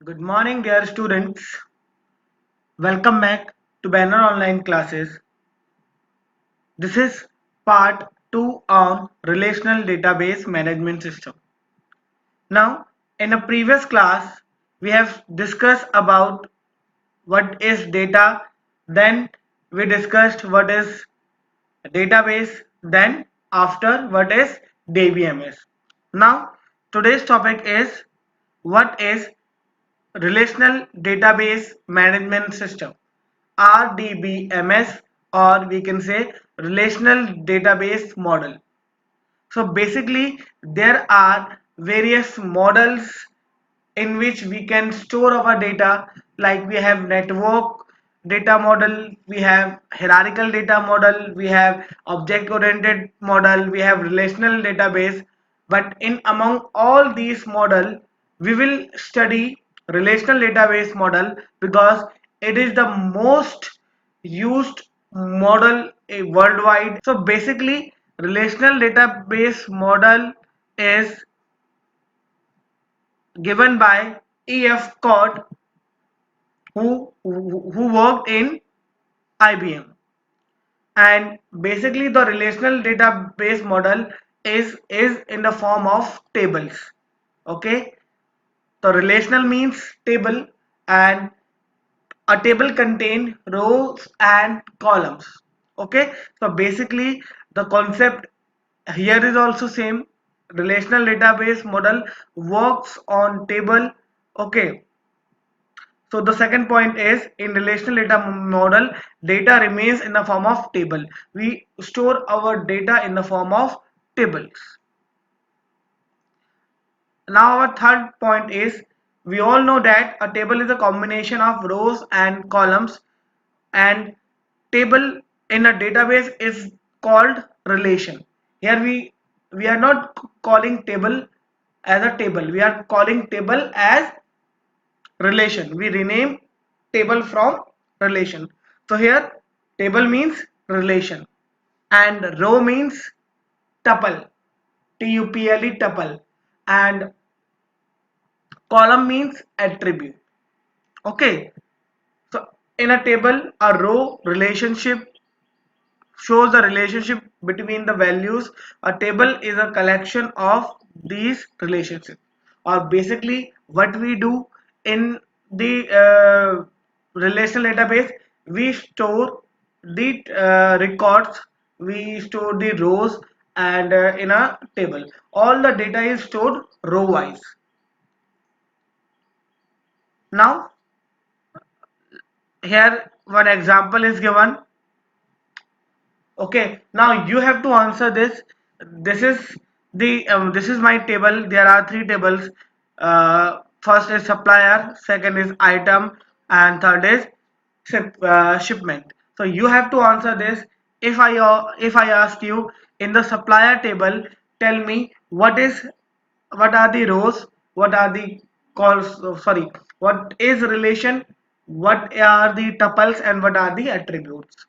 Good morning, dear students. Welcome back to Banner Online Classes. This is part 2 on Relational Database Management System. Now, in a previous class, we have discussed about what is data, then we discussed what is database, then after what is DBMS. Now, today's topic is what is Relational Database Management System, RDBMS, or we can say Relational Database Model. So basically there are various models in which we can store our data, like we have network data model, we have hierarchical data model, we have object oriented model, we have relational database. But in among all these model, we will study relational database model because it is the most used model worldwide. So basically relational database model is given by E.F. Codd, who worked in IBM. And basically the relational database model is in the form of tables. Okay, the relational means table, and a table contain rows and columns. Okay, so basically the concept here is also same. Relational database model works on table. Okay, so the second point is in relational data model, data remains in the form of table. We store our data in the form of tables. Now our third point is, we all know that a table is a combination of rows and columns, and table in a database is called relation. Here we are not calling table as a table, we are calling table as relation. We rename table from relation. So here table means relation, and row means tuple, tuple, tuple, and column means attribute. Okay, so in a table a row relationship shows the relationship between the values. A table is a collection of these relationships, or basically what we do in the relational database, we store the records, we store the rows, and in a table all the data is stored row wise. Now here one example is given. Okay, now you have to answer this. This is my table. There are three tables. First is supplier, second is item, and third is shipment. So you have to answer this. If I ask you in the supplier table, tell me what are the rows, what are the calls, sorry, what is relation, what are the tuples, and what are the attributes.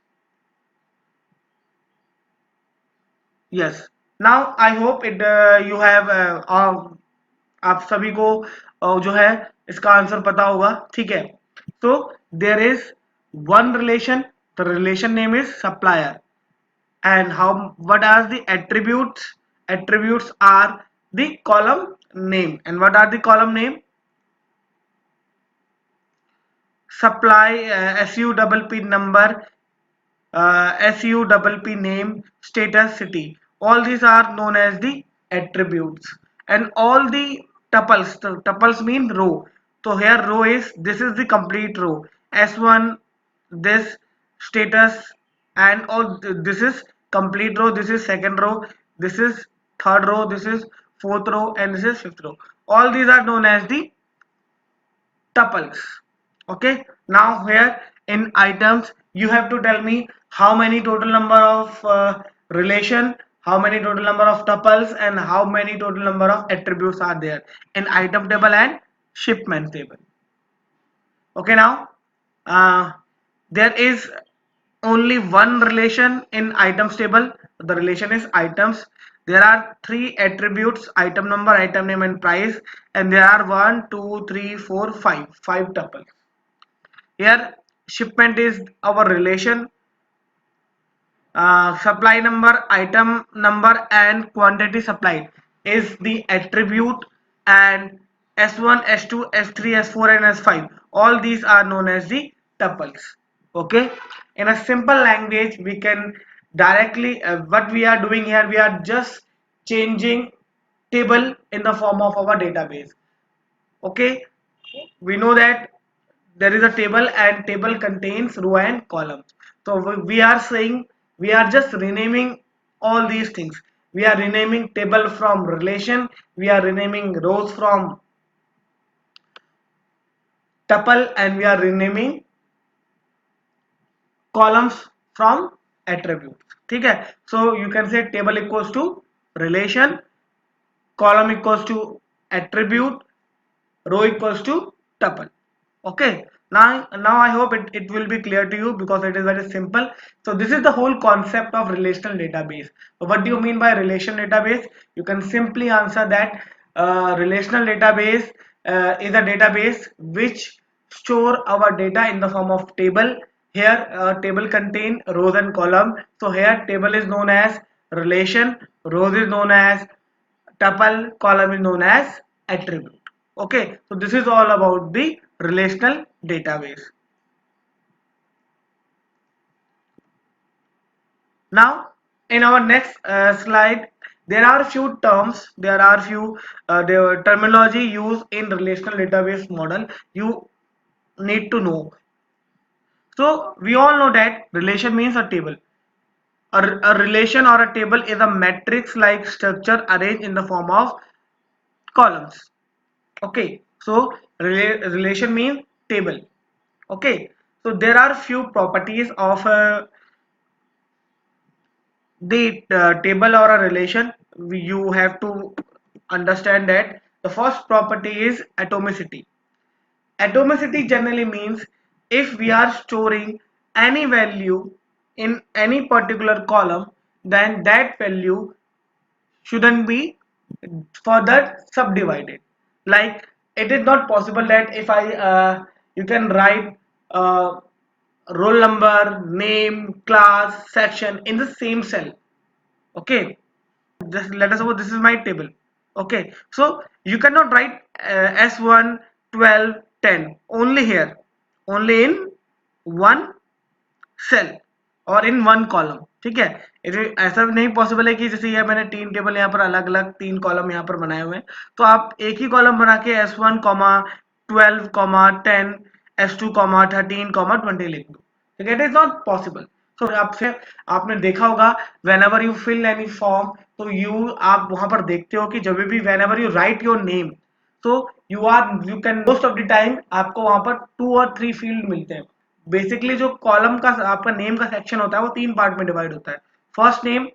Yes, now I hope it you have आप सभी को जो है इसका answer पता होगा. ठीक है, so there is one relation, the relation name is supplier, and how what are the attributes? Attributes are the column name. And what are the column name? Supply, SUPP number, SUPP name, status, city. All these are known as the attributes. And all the tuples mean row. So here row is, this is the complete row. S1, this, status, and all this is complete row. This is second row. This is third row. This is fourth row, and this is fifth row. All these are known as the tuples. Okay, now here in items you have to tell me how many total number of relation, how many total number of tuples, and how many total number of attributes are there in item table and shipment table. Okay, now there is only one relation in items table. The relation is items. there are three attributes: item number, item name, and price, and there are 1, 2, 3, 4, 5 tuples. Here shipment is our relation, supply number, item number, and quantity supplied is the attribute, and S1, S2, S3, S4, and S5, all these are known as the tuples. Okay, in a simple language we can directly, what we are doing here, we are just changing table in the form of our database. Okay, we know that there is a table and table contains row and column. So we are saying, we are just renaming all these things. We are renaming table from relation, we are renaming rows from tuple, and we are renaming columns from attributes. ठीक है? So you can say table equals to relation, column equals to attribute, row equals to tuple. Okay, now I hope it will be clear to you, because it is very simple. So this is the whole concept of relational database. So what do you mean by relational database? You can simply answer that relational database is a database which store our data in the form of table. Here table contain rows and column. So here table is known as relation, rows is known as tuple, column is known as attribute. Okay, so this is all about the relational database. Now in our next slide, there are few terms, there are few the terminology used in relational database model you need to know. So we all know that relation means a table. A relation or a table is a matrix like structure arranged in the form of columns. Okay, so relation means table. Okay, so there are few properties of the table or a relation. You have to understand that the first property is atomicity. Atomicity generally means if we are storing any value in any particular column, then that value shouldn't be further subdivided. Like, it is not possible that if I you can write uh, roll number, name, class, section in the same cell. Okay, just let us suppose this is my table. Okay, so you cannot write S1, 12, 10 only here, only in one cell और in one column. ठीक है, ऐसा नहीं possible है कि जैसे ये मैंने तीन टेबल यहाँ पर अलग अलग तीन कॉलम यहाँ पर बनाए हुए हैं, तो आप एक ही कॉलम बना के S1 comma 12 comma 10 S2 comma 13 comma 20 लिख दो. ठीक है, इट इज नॉट पॉसिबल. तो आपसे आपने देखा होगा whenever you fill any form, तो आप वहां पर देखते हो कि जब भी whenever you write your name, तो you can most of the time आपको वहां पर 2 और 3 फील्ड मिलते हैं. बेसिकली जो कॉलम का आपका नेम का सेक्शन होता है वो 3 पार्ट में डिवाइड होता है: first name,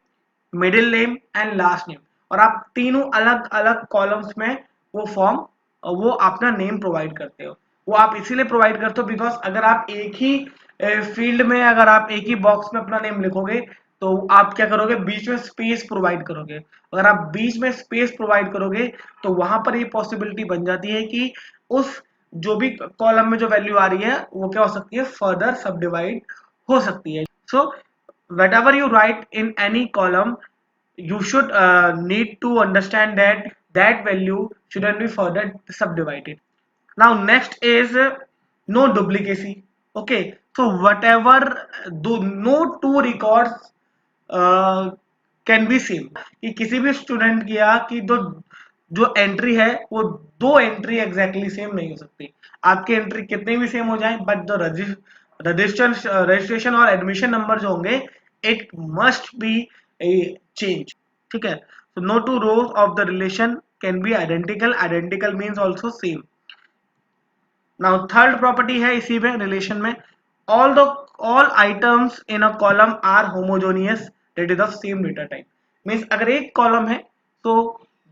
middle name and last name. और आप तीनों अलग अलग कॉलम्स में वो फॉर्म, वो अपना नेम प्रोवाइड करते हो. वो आप इसीलिए प्रोवाइड करते हो बिकॉज अगर आप एक ही फील्ड में, अगर आप एक ही बॉक्स में अपना नेम लिखोगे, तो आप क्या करोगे, बीच में स्पेस प्रोवाइड करोगे. अगर आप बीच में स्पेस प्रोवाइड करोगे तो वहां पर ये पॉसिबिलिटी बन जाती है कि उस जो भी कॉलम में जो वैल्यू आ रही है वो क्या हो सकती है, फर्दर सब डिवाइड हो सकती है. सो whatever you write in any column, you should need to understand that that value shouldn't be further subdivided. Now next is no duplicacy. Okay, so whatever do no two records can be same. कि किसी भी student किया कि दो जो entry है वो दो एंट्री एग्जैक्टली सेम नहीं हो सकती. आपकी एंट्री कितने भी सेम हो जाए, बट द रजिस्ट्रेशन और एडमिशन नंबर जो होंगे, इट मस्ट बी चेंज. ठीक है, so no two rows of the relation can be identical. Identical means also same. Now third property है इसी में रिलेशन में, all the all items in a column are homogeneous, that is of same data type. Means अगर एक column है तो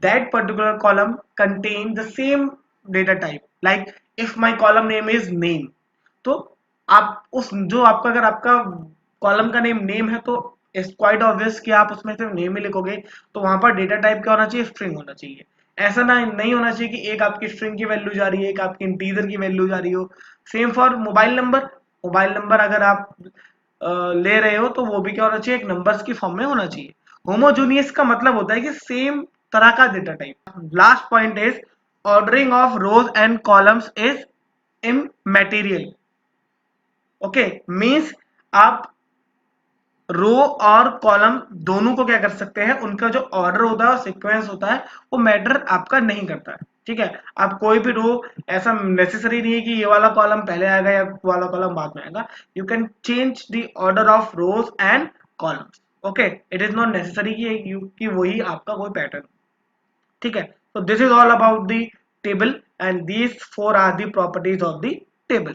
that particular column contain the same data type. Like if my column name is name, तो आप उस जो आपका, अगर आपका कॉलम का नेम नेम है, तो इट्स क्वाइट ऑब्वियस कि आप उसमें सिर्फ नेम ही लिखोगे, तो वहां पर डेटा टाइप क्या होना चाहिए, स्ट्रिंग होना चाहिए। ऐसा ना नहीं होना चाहिए कि एक आपकी स्ट्रिंग की वैल्यू जा रही है, एक आपकी इंटीजर की वैल्यू जा रही हो। Same for mobile number, mobile number अगर आप ले रहे हो तो वो भी क्या होना चाहिए, एक नंबर्स की फॉर्म में होना चाहिए। होमोजूनियस का मतलब होता है कि सेम तरह का data type. Last point is ordering of rose and columns is इमैटेरियल। Okay, means आप रो और कॉलम दोनों को क्या कर सकते हैं, उनका जो ऑर्डर होता है और सीक्वेंस होता है वो मैटर आपका नहीं करता है। ठीक है, आप कोई भी रो, ऐसा नेसेसरी नहीं है कि ये वाला कॉलम पहले आएगा या वाला कॉलम बाद में आएगा। You can change the order of rose and columns. Okay, it is not necessary कि वही आपका कोई पैटर्न। ठीक है, so this is all about the table and these four are the properties of the table.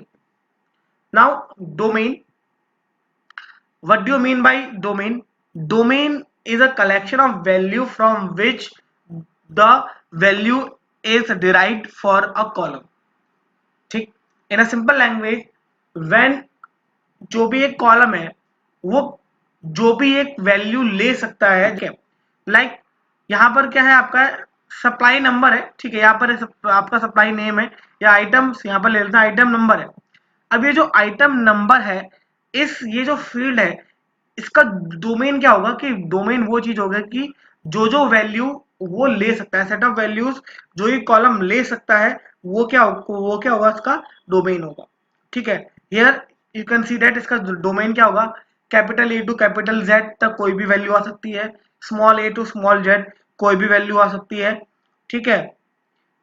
Now domain, what do you mean by domain? Domain is a collection of value from which the value is derived for a column. ठीक, इन a simple language, when जो भी एक column है वो जो भी एक value ले सकता है। ठीक है, लाइक यहाँ पर क्या है, आपका सप्लाई नंबर है। ठीक है, यहाँ पर आपका सप्लाई नेम है या आइटम्स, यहाँ पर ले लेते हैं आइटम नंबर है। अब ये जो आइटम नंबर है, ये जो फील्ड है, इसका डोमेन क्या होगा, कि डोमेन वो चीज होगा कि जो वैल्यू वो ले सकता है, सेट ऑफ वैल्यूज जो ये कॉलम ले सकता है, वो क्या होगा, इसका डोमेन होगा। ठीक है, here you can see that इसका डोमेन क्या होगा, capital A to capital Z तक कोई भी वैल्यू आ सकती है, small A to small z कोई भी वैल्यू आ सकती है। ठीक है,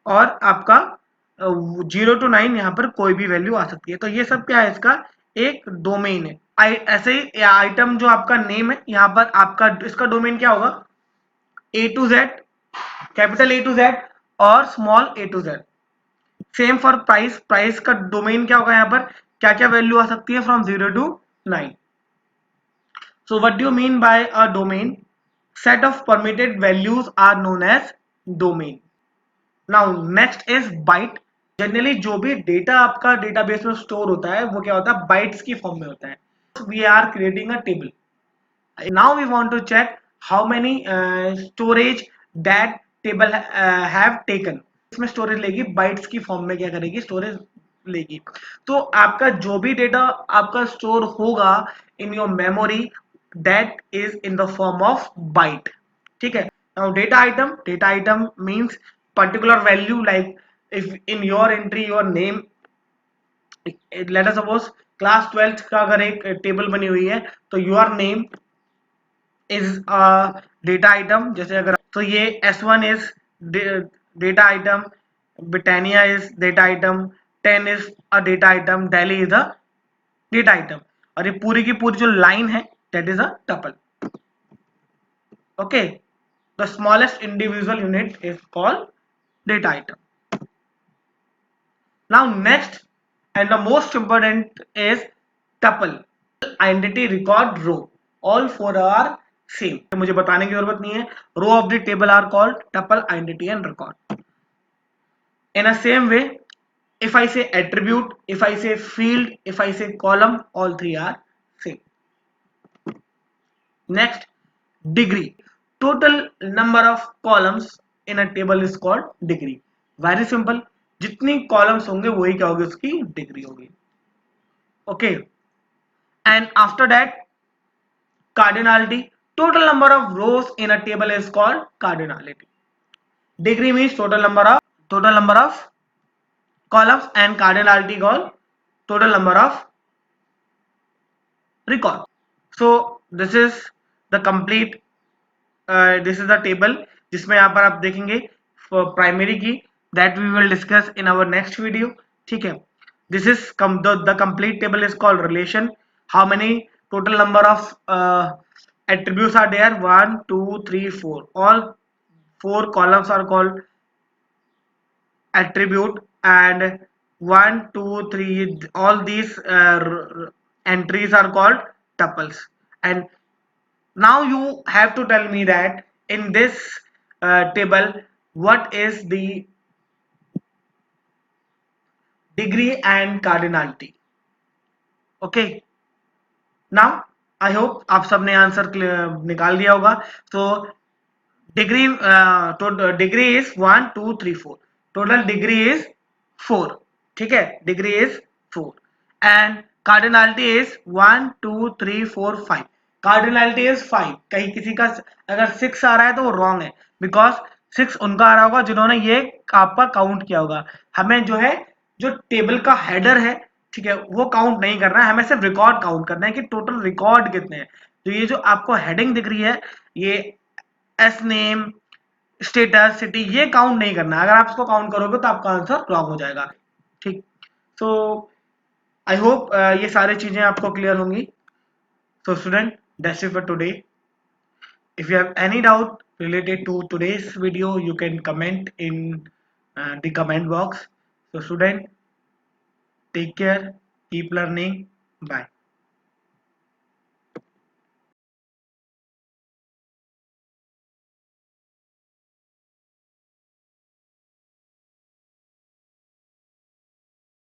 और आपका 0 to 9 यहाँ पर कोई भी वैल्यू आ सकती है। तो ये सब क्या है, इसका एक डोमेन है। ऐसे ही आइटम जो आपका नेम है, यहाँ पर आपका इसका डोमेन क्या होगा, A to Z, capital A to Z और small A to Z. Same for price, price का डोमेन क्या होगा, यहाँ पर क्या क्या वैल्यू आ सकती है, from 0 to 9। So what do you mean by a domain? Set of permitted values are known as domain. Now next is byte. Generally जो भी डेटा आपका डेटाबेस में स्टोर होता है वो क्या होता है, बाइट्स की फॉर्म में होता है। We are creating a table, now we want to check how many storage that table have taken। इसमें स्टोरेज लेगी, बाइट्स की फॉर्म में क्या करेगी, स्टोरेज लेगी। तो आपका जो भी डेटा आपका स्टोर होगा in your memory, that is in the form of bite. ठीक है, now data item means particular value, like if in your entry your name, let us suppose class 12th का अगर एक टेबल बनी हुई है, तो your name is data item. जैसे अगर तो ये S1 is data item, Britannia is data item, 10 is a data item, Delhi is a data item, और ये पूरी की पूरी जो लाइन है that is a tuple. Okay, the smallest individual unit is called data item. Now next and the most important is tuple, identity, record, row, all four are same, मुझे बताने की जरूरत नहीं है। row of the table are called tuple, identity and record। in a same way, if I say attribute, if I say field, if I say column, all three are same। next, degree, total number of columns in a table is called degree। very simple, जितनी columns होंगे वही क्या होगी, उसकी degree होगी। Okay, and after that, cardinality, total number of rows in a table is called cardinality। degree means total number of columns, and cardinality called total number of record। so this is the complete this is the table जिसमें यहाँ पर आप देखेंगे primary की, that we will discuss in our next video। ठीक है, this is the complete table is called relation। how many total number of attributes are there, 1 2 3 4, all four columns are called attribute, and 1 2 3 all these entries are called tuples। and now you have to tell me that in this table what is the degree and cardinality। okay, now I hope आप सबने answer निकाल दिया होगा। तो degree तो degree is 1 2 3 4, total degree is 4, ठीक है, degree is 4 and cardinality is 1 2 3 4 5, cardinality is 5। कहीं किसी का अगर 6 आ रहा है तो वो रॉन्ग है, बिकॉज 6 उनका आ रहा होगा जिन्होंने ये आपका काउंट किया होगा। हमें जो है, जो टेबल का हेडर है, ठीक है, वो काउंट नहीं करना है, हमें सिर्फ रिकॉर्ड काउंट करना है कि टोटल रिकॉर्ड कितने हैं। तो ये जो आपको हेडिंग दिख रही है, ये एस नेम, स्टेटस, सिटी, ये काउंट नहीं करना। अगर आप इसको काउंट करोगे तो आपका आंसर रॉन्ग हो जाएगा, ठीक। सो आई होप ये सारी चीजें आपको क्लियर होंगी। So student, that's it for today. If you have any doubt related to today's video, you can comment in the comment box. So student, take care, keep learning, bye.